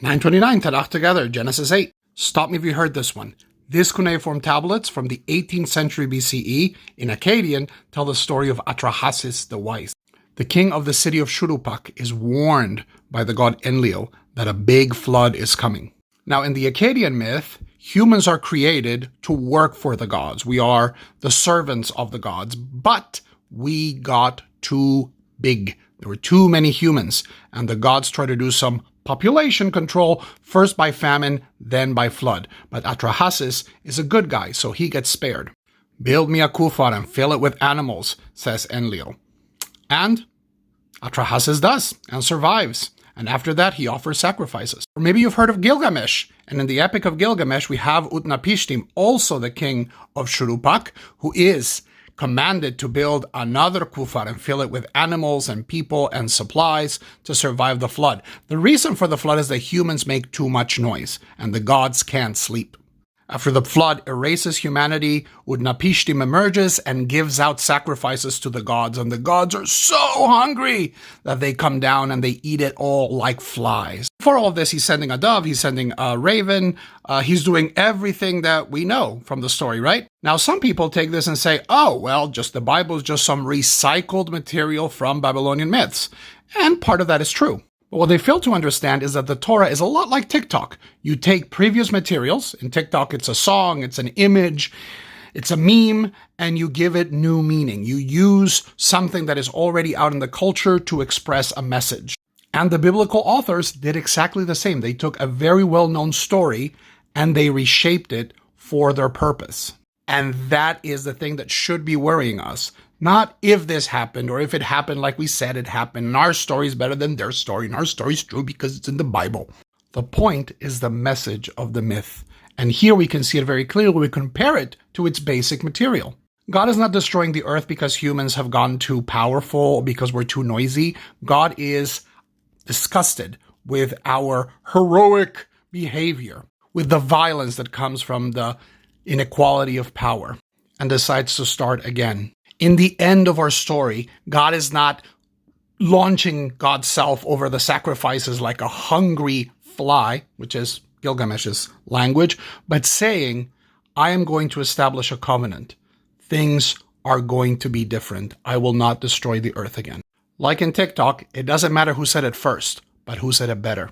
929 Tanach together, Genesis 8. Stop me if you heard this one. This cuneiform tablets from the 18th century BCE in Akkadian tell the story of Atrahasis the Wise. The king of the city of Shurupak is warned by the god Enlil that a big flood is coming. Now, in the Akkadian myth, humans are created to work for the gods. We are the servants of the gods, but we got too big. There were too many humans, and the gods tried to do some population control, first by famine, then by flood. But Atrahasis is a good guy, so he gets spared. Build me a kufar and fill it with animals, says Enlil. And Atrahasis does, and survives. And after that, he offers sacrifices. Or maybe you've heard of Gilgamesh. And in the Epic of Gilgamesh, we have Utnapishtim, also the king of Shurupak, who is commanded to build another kufar and fill it with animals and people and supplies to survive the flood. The reason for the flood is that humans make too much noise, and the gods can't sleep. After the flood erases humanity, Utnapishtim emerges and gives out sacrifices to the gods, and the gods are so hungry that they come down and they eat it all like flies. For all of this, he's sending a dove, he's sending a raven, he's doing everything that we know from the story, right? Now, some people take this and say, oh, well, just the Bible is just some recycled material from Babylonian myths. And part of that is true. But what they fail to understand is that the Torah is a lot like TikTok. You take previous materials. In TikTok, it's a song, it's an image, it's a meme, and you give it new meaning. You use something that is already out in the culture to express a message. And the biblical authors did exactly the same. They took a very well-known story and they reshaped it for their purpose. And that is the thing that should be worrying us. Not if this happened or if it happened like we said it happened. And our story is better than their story. And our story is true because it's in the Bible. The point is the message of the myth. And here we can see it very clearly. We compare it to its basic material. God is not destroying the earth because humans have gotten too powerful or because we're too noisy. God is disgusted with our heroic behavior, with the violence that comes from the inequality of power, and decides to start again. In the end of our story, God is not launching God's self over the sacrifices like a hungry fly, which is Gilgamesh's language, but saying, I am going to establish a covenant. Things are going to be different. I will not destroy the earth again. Like in TikTok, it doesn't matter who said it first, but who said it better.